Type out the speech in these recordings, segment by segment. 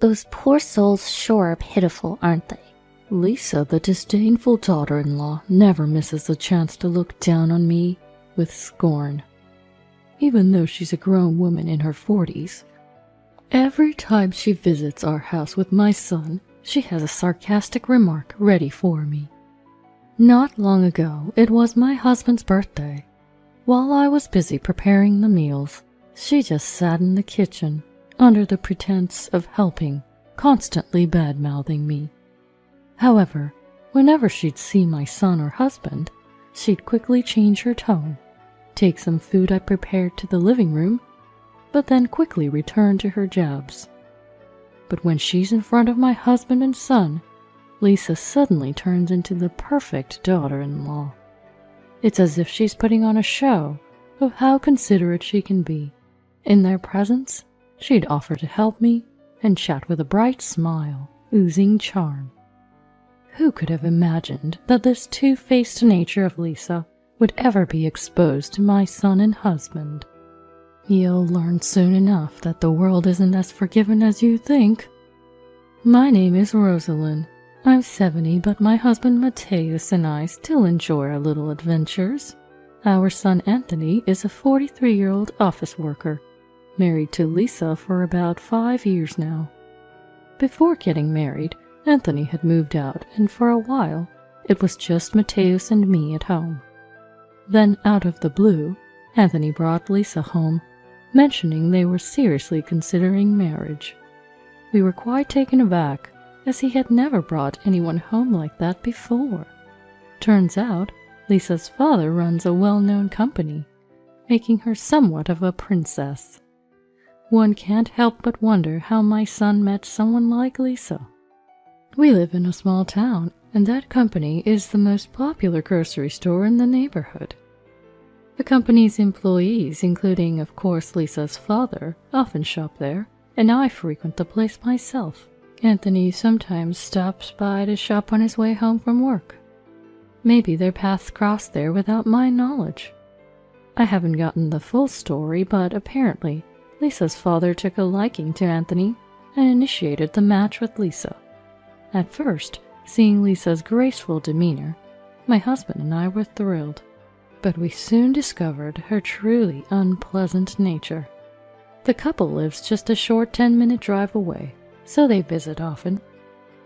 Those poor souls sure are pitiful, aren't they? Lisa, the disdainful daughter-in-law, never misses a chance to look down on me with scorn. Even though she's a grown woman in her 40s, every time she visits our house with my son, she has a sarcastic remark ready for me. Not long ago, it was my husband's birthday. While I was busy preparing the meals, she just sat in the kitchen, under the pretense of helping, constantly bad-mouthing me. However, whenever she'd see my son or husband, she'd quickly change her tone, take some food I prepared to the living room, but then quickly return to her jabs. But when she's in front of my husband and son, Lisa suddenly turns into the perfect daughter-in-law. It's as if she's putting on a show of how considerate she can be. In their presence, she'd offer to help me and chat with a bright smile, oozing charm. Who could have imagined that this two-faced nature of Lisa would ever be exposed to my son and husband? You'll learn soon enough that the world isn't as forgiving as you think. My name is Rosalind. I'm 70, but my husband Mateus and I still enjoy our little adventures. Our son Anthony is a 43-year-old office worker, married to Lisa for about 5 years now. Before getting married, Anthony had moved out, and for a while, it was just Mateus and me at home. Then, out of the blue, Anthony brought Lisa home, mentioning they were seriously considering marriage. We were quite taken aback, as he had never brought anyone home like that before. Turns out, Lisa's father runs a well-known company, making her somewhat of a princess. One can't help but wonder how my son met someone like Lisa. We live in a small town, and that company is the most popular grocery store in the neighborhood. The company's employees, including, of course, Lisa's father, often shop there, and I frequent the place myself. Anthony sometimes stops by to shop on his way home from work. Maybe their paths crossed there without my knowledge. I haven't gotten the full story, but apparently, Lisa's father took a liking to Anthony and initiated the match with Lisa. At first, seeing Lisa's graceful demeanor, my husband and I were thrilled, but we soon discovered her truly unpleasant nature. The couple lives just a short 10-minute drive away, so they visit often.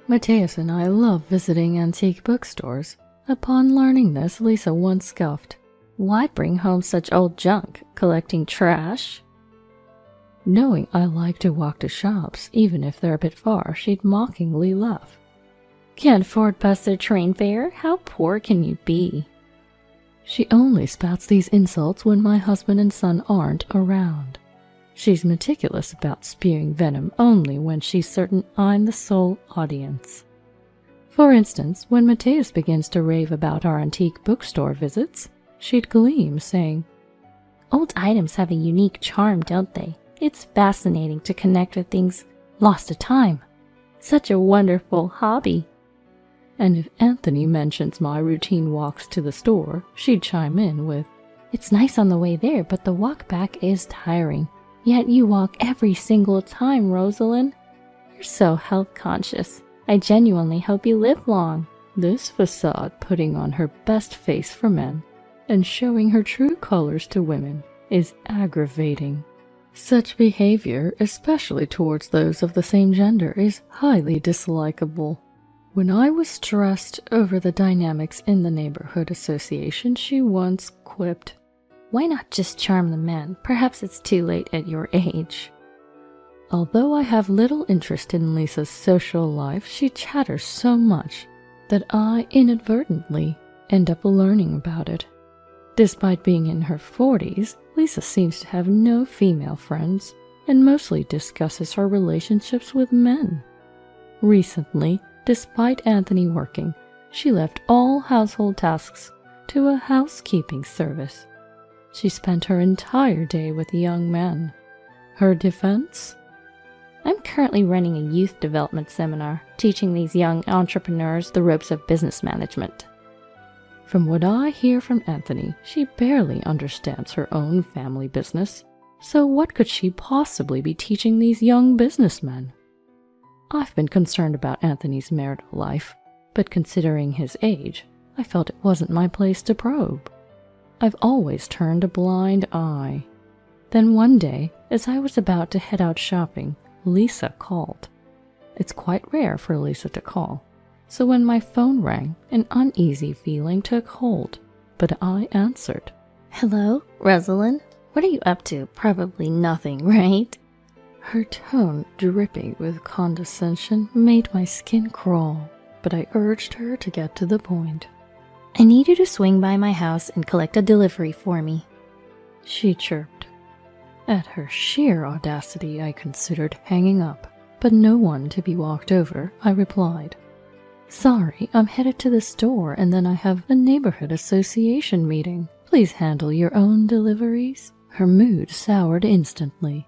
Mateus and I love visiting antique bookstores. Upon learning this, Lisa once scoffed, "Why bring home such old junk, collecting trash?" Knowing I like to walk to shops, even if they're a bit far, she'd mockingly laugh. "Can't afford bus or train fare? How poor can you be?" She only spouts these insults when my husband and son aren't around. She's meticulous about spewing venom only when she's certain I'm the sole audience. For instance, when Mateus begins to rave about our antique bookstore visits, she'd gleam, saying, "Old items have a unique charm, don't they? It's fascinating to connect with things lost to time. Such a wonderful hobby." And if Anthony mentions my routine walks to the store, she'd chime in with, "It's nice on the way there, but the walk back is tiring. Yet you walk every single time, Rosalind. You're so health conscious. I genuinely hope you live long." This facade putting on her best face for men and showing her true colors to women is aggravating. Such behavior, especially towards those of the same gender, is highly dislikable. When I was stressed over the dynamics in the neighborhood association, she once quipped, "Why not just charm the men? Perhaps it's too late at your age." Although I have little interest in Lisa's social life, she chatters so much that I inadvertently end up learning about it. Despite being in her 40s, Lisa seems to have no female friends and mostly discusses her relationships with men. Recently, despite Anthony working, she left all household tasks to a housekeeping service. She spent her entire day with young men. Her defense? "I'm currently running a youth development seminar, teaching these young entrepreneurs the ropes of business management." From what I hear from Anthony, she barely understands her own family business, so what could she possibly be teaching these young businessmen? I've been concerned about Anthony's marital life, but considering his age, I felt it wasn't my place to probe. I've always turned a blind eye. Then one day, as I was about to head out shopping, Lisa called. It's quite rare for Lisa to call, so when my phone rang, an uneasy feeling took hold, but I answered. Hello, Rosalind? What are you up to? Probably nothing, right? Her tone, dripping with condescension, made my skin crawl, but I urged her to get to the point. I need you to swing by my house and collect a delivery for me. She chirped. At her sheer audacity, I considered hanging up, but no one to be walked over, I replied. Sorry, I'm headed to the store and then I have a neighborhood association meeting. Please handle your own deliveries. Her mood soured instantly.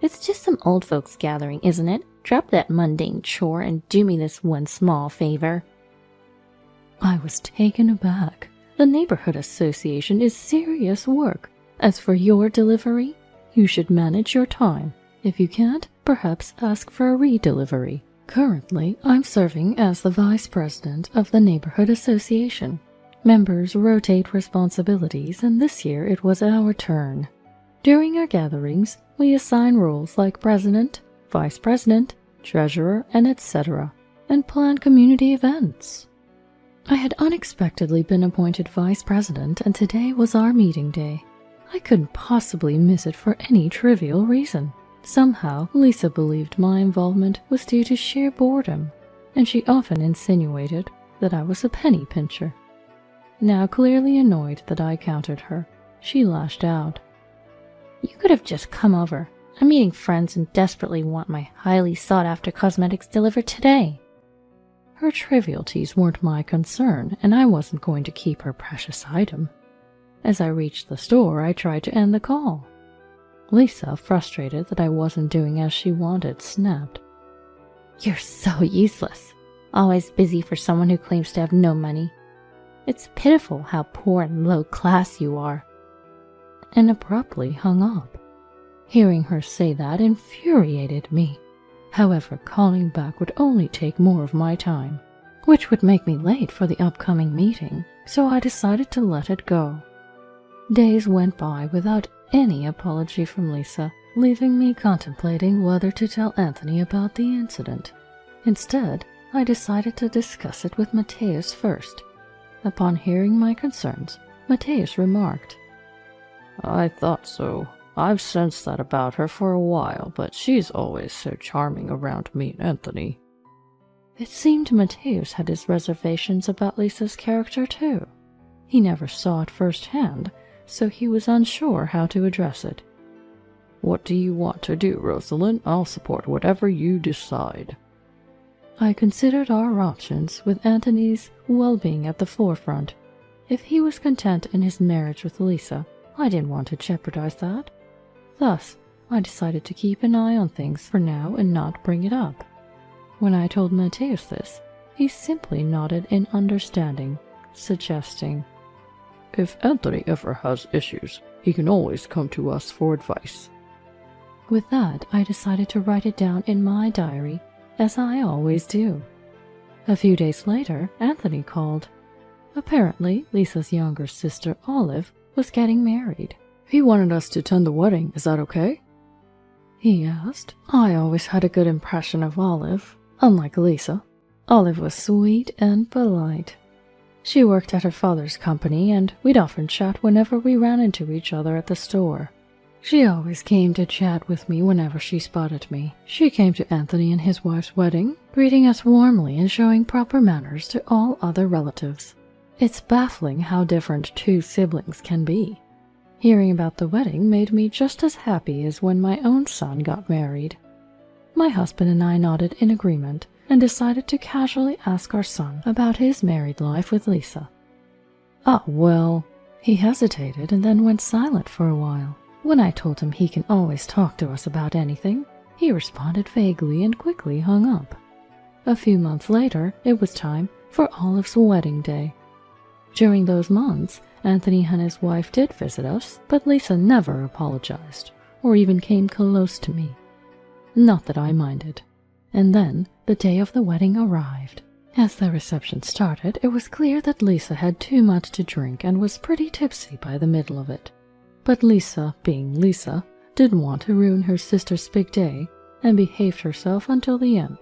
It's just some old folks gathering, isn't it? Drop that mundane chore and do me this one small favor. I was taken aback. The neighborhood association is serious work. As for your delivery, you should manage your time. If you can't, perhaps ask for a re-delivery. Currently, I'm serving as the vice president of the neighborhood association. Members rotate responsibilities, and this year it was our turn. During our gatherings, we assign roles like president, vice president, treasurer, and etc., and plan community events. I had unexpectedly been appointed vice president, and today was our meeting day. I couldn't possibly miss it for any trivial reason. Somehow, Lisa believed my involvement was due to sheer boredom, and she often insinuated that I was a penny pincher. Now clearly annoyed that I countered her, she lashed out. You could have just come over. I'm meeting friends and desperately want my highly sought-after cosmetics delivered today. Her trivialities weren't my concern, and I wasn't going to keep her precious item. As I reached the store, I tried to end the call. Lisa, frustrated that I wasn't doing as she wanted, snapped. You're so useless. Always busy for someone who claims to have no money. It's pitiful how poor and low class you are. And abruptly hung up. Hearing her say that infuriated me. However, calling back would only take more of my time, which would make me late for the upcoming meeting, so I decided to let it go. Days went by without any apology from Lisa, leaving me contemplating whether to tell Anthony about the incident. Instead, I decided to discuss it with Mateus first. Upon hearing my concerns, Mateus remarked, I thought so. I've sensed that about her for a while, but she's always so charming around me and Anthony. It seemed Mateus had his reservations about Lisa's character too. He never saw it firsthand, so he was unsure how to address it. What do you want to do, Rosalind? I'll support whatever you decide. I considered our options with Anthony's well-being at the forefront. If he was content in his marriage with Lisa, I didn't want to jeopardize that. Thus, I decided to keep an eye on things for now and not bring it up. When I told Mateus this, he simply nodded in understanding, suggesting, If Anthony ever has issues, he can always come to us for advice. With that, I decided to write it down in my diary, as I always do. A few days later, Anthony called. Apparently, Lisa's younger sister, Olive, was getting married. He wanted us to attend the wedding. Is that okay? He asked. I always had a good impression of Olive. Unlike Lisa, Olive was sweet and polite. She worked at her father's company, and we'd often chat whenever we ran into each other at the store. She always came to chat with me whenever she spotted me. She came to Anthony and his wife's wedding, greeting us warmly and showing proper manners to all other relatives. It's baffling how different two siblings can be. Hearing about the wedding made me just as happy as when my own son got married. My husband and I nodded in agreement and decided to casually ask our son about his married life with Lisa. Ah, well, he hesitated and then went silent for a while. When I told him he can always talk to us about anything, he responded vaguely and quickly hung up. A few months later, it was time for Olive's wedding day. During those months, Anthony and his wife did visit us, but Lisa never apologized, or even came close to me. Not that I minded. And then the day of the wedding arrived. As the reception started, it was clear that Lisa had too much to drink and was pretty tipsy by the middle of it. But Lisa, being Lisa, didn't want to ruin her sister's big day and behaved herself until the end.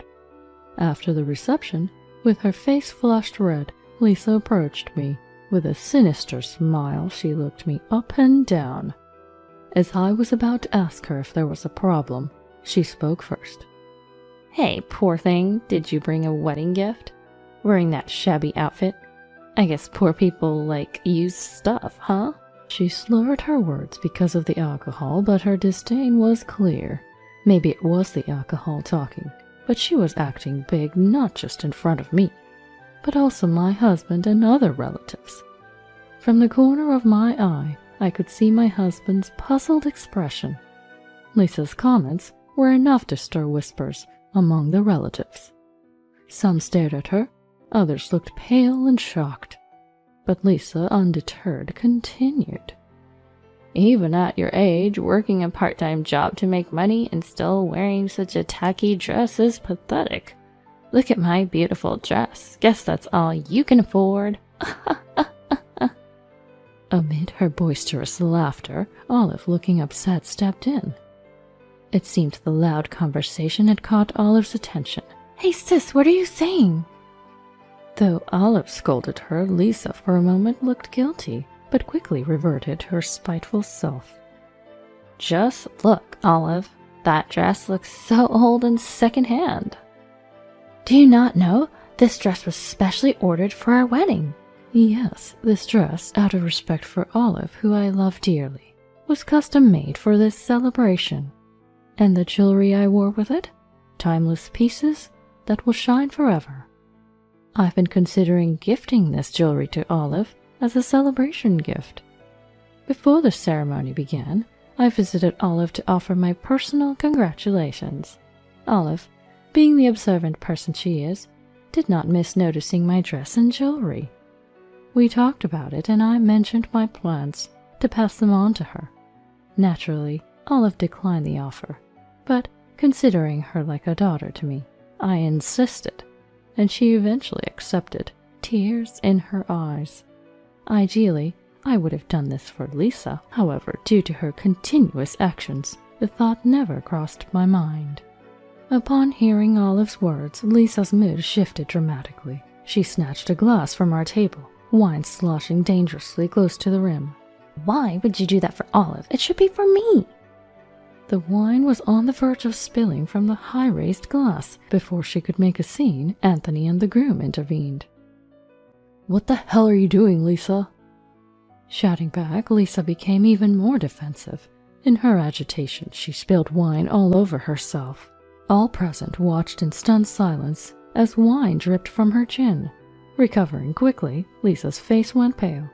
After the reception, with her face flushed red, Lisa approached me. With a sinister smile, she looked me up and down. As I was about to ask her if there was a problem, she spoke first. Hey, poor thing, did you bring a wedding gift? Wearing that shabby outfit? I guess poor people like used stuff, huh? She slurred her words because of the alcohol, but her disdain was clear. Maybe it was the alcohol talking, but she was acting big not just in front of me, but also my husband and other relatives. From the corner of my eye, I could see my husband's puzzled expression. Lisa's comments were enough to stir whispers among the relatives. Some stared at her, others looked pale and shocked. But Lisa, undeterred, continued. Even at your age, working a part-time job to make money and still wearing such a tacky dress is pathetic. Look at my beautiful dress. Guess that's all you can afford. Amid her boisterous laughter, Olive, looking upset, stepped in. It seemed the loud conversation had caught Olive's attention. Hey sis, what are you saying? Though Olive scolded her, Lisa for a moment looked guilty, but quickly reverted to her spiteful self. Just look, Olive. That dress looks so old and second-hand. Do you not know? This dress was specially ordered for our wedding. Yes, this dress, out of respect for Olive, who I love dearly, was custom-made for this celebration. And the jewelry I wore with it? Timeless pieces that will shine forever. I've been considering gifting this jewelry to Olive as a celebration gift. Before the ceremony began, I visited Olive to offer my personal congratulations. Olive, being the observant person she is, did not miss noticing my dress and jewelry. We talked about it, and I mentioned my plans to pass them on to her. Naturally, Olive declined the offer, but considering her like a daughter to me, I insisted, and she eventually accepted, tears in her eyes. Ideally, I would have done this for Lisa, however, due to her continuous actions, the thought never crossed my mind. Upon hearing Olive's words, Lisa's mood shifted dramatically. She snatched a glass from our table, wine sloshing dangerously close to the rim. Why would you do that for Olive? It should be for me. The wine was on the verge of spilling from the high-raised glass. Before she could make a scene, Anthony and the groom intervened. "What the hell are you doing, Lisa?" Shouting back, Lisa became even more defensive. In her agitation, she spilled wine all over herself. All present watched in stunned silence as wine dripped from her chin. Recovering quickly, Lisa's face went pale.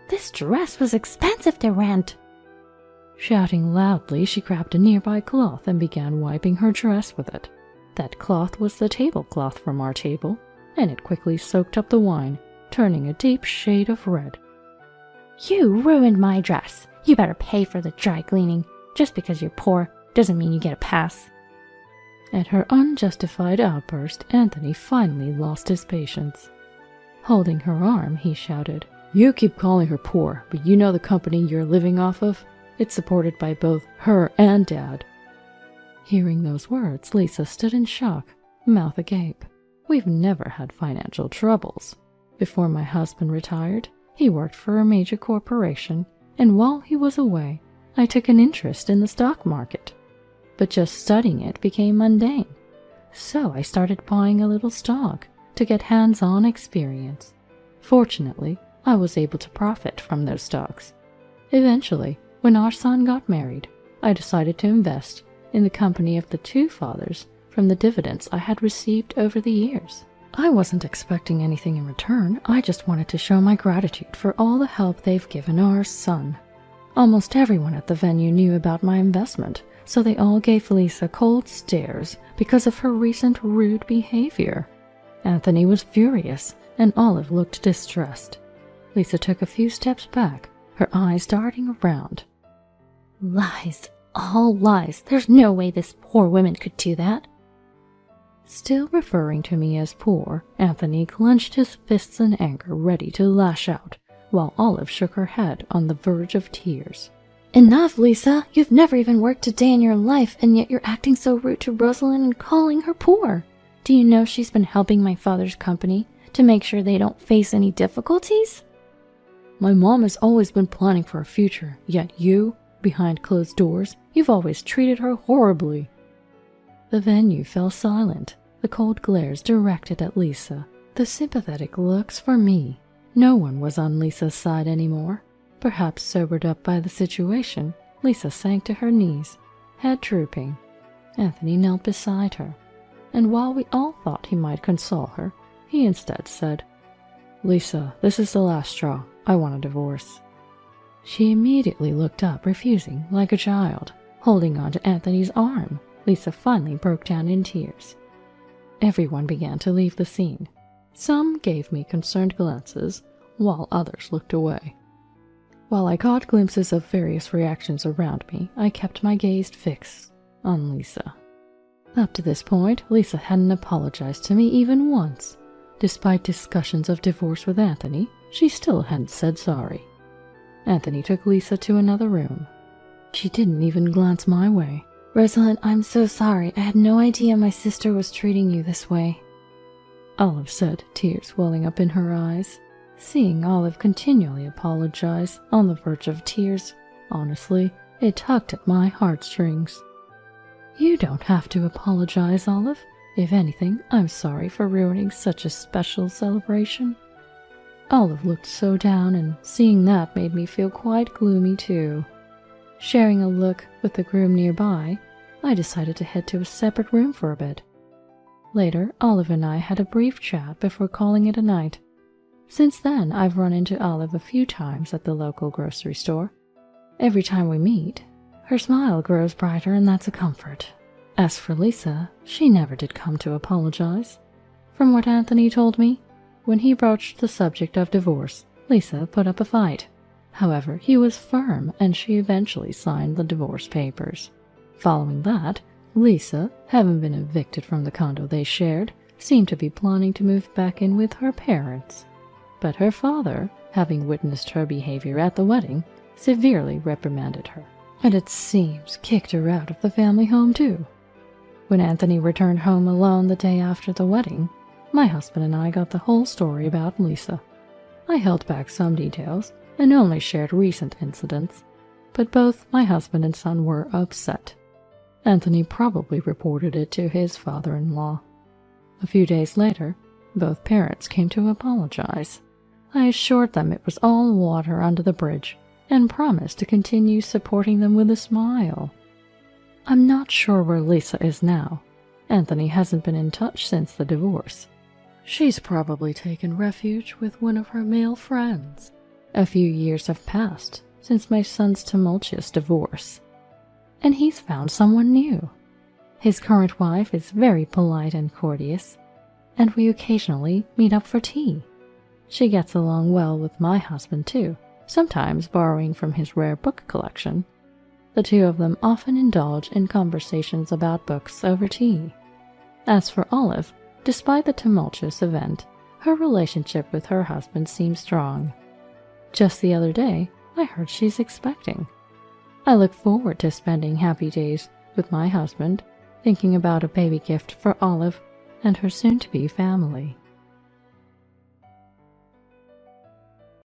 This dress was expensive to rent. Shouting loudly, she grabbed a nearby cloth and began wiping her dress with it. That cloth was the tablecloth from our table, and it quickly soaked up the wine, turning a deep shade of red. You ruined my dress. You better pay for the dry cleaning. Just because you're poor doesn't mean you get a pass. At her unjustified outburst, Anthony finally lost his patience. Holding her arm, he shouted, "You keep calling her poor, but you know the company you're living off of? It's supported by both her and Dad." Hearing those words, Lisa stood in shock, mouth agape. We've never had financial troubles. Before my husband retired, he worked for a major corporation, and while he was away, I took an interest in the stock market. But just studying it became mundane, so I started buying a little stock to get hands-on experience. Fortunately, I was able to profit from those stocks. Eventually, when our son got married, I decided to invest in the company of the two fathers from the dividends I had received over the years. I wasn't expecting anything in return. I just wanted to show my gratitude for all the help they've given our son. Almost everyone at the venue knew about my investment, so they all gave Lisa cold stares because of her recent rude behavior. Anthony was furious, and Olive looked distressed. Lisa took a few steps back, her eyes darting around. Lies. All lies. There's no way this poor woman could do that. Still referring to me as poor, Anthony clenched his fists in anger, ready to lash out, while Olive shook her head on the verge of tears. Enough, Lisa! You've never even worked a day in your life, and yet you're acting so rude to Rosalind and calling her poor. Do you know she's been helping my father's company to make sure they don't face any difficulties? My mom has always been planning for a future, yet you, behind closed doors, you've always treated her horribly. The venue fell silent, the cold glares directed at Lisa, the sympathetic looks for me. No one was on Lisa's side anymore. Perhaps sobered up by the situation, Lisa sank to her knees, head drooping. Anthony knelt beside her, and while we all thought he might console her, he instead said, "Lisa, this is the last straw. I want a divorce." She immediately looked up, refusing like a child. Holding on to Anthony's arm, Lisa finally broke down in tears. Everyone began to leave the scene. Some gave me concerned glances, while others looked away. While I caught glimpses of various reactions around me, I kept my gaze fixed on Lisa. Up to this point, Lisa hadn't apologized to me even once. Despite discussions of divorce with Anthony, she still hadn't said sorry. Anthony took Lisa to another room. She didn't even glance my way. Rosalind, I'm so sorry. I had no idea my sister was treating you this way. Olive said, tears welling up in her eyes. Seeing Olive continually apologize, on the verge of tears, honestly, it tugged at my heartstrings. You don't have to apologize, Olive. If anything, I'm sorry for ruining such a special celebration. Olive looked so down, and seeing that made me feel quite gloomy too. Sharing a look with the groom nearby, I decided to head to a separate room for a bit. Later, Olive and I had a brief chat before calling it a night. Since then, I've run into Olive a few times at the local grocery store. Every time we meet, her smile grows brighter, and that's a comfort. As for Lisa, she never did come to apologize. From what Anthony told me, when he broached the subject of divorce, Lisa put up a fight. However, he was firm, and she eventually signed the divorce papers. Following that, Lisa, having been evicted from the condo they shared, seemed to be planning to move back in with her parents. But her father, having witnessed her behavior at the wedding, severely reprimanded her, and it seems kicked her out of the family home too. When Anthony returned home alone the day after the wedding, my husband and I got the whole story about Lisa. I held back some details and only shared recent incidents, but both my husband and son were upset. Anthony probably reported it to his father-in-law. A few days later, both parents came to apologize. I assured them it was all water under the bridge and promised to continue supporting them with a smile. I'm not sure where Lisa is now. Anthony hasn't been in touch since the divorce. She's probably taken refuge with one of her male friends. A few years have passed since my son's tumultuous divorce, and he's found someone new. His current wife is very polite and courteous, and we occasionally meet up for tea. She gets along well with my husband too, sometimes borrowing from his rare book collection. The two of them often indulge in conversations about books over tea. As for Olive, despite the tumultuous event, her relationship with her husband seems strong. Just the other day, I heard she's expecting. I look forward to spending happy days with my husband, thinking about a baby gift for Olive and her soon-to-be family.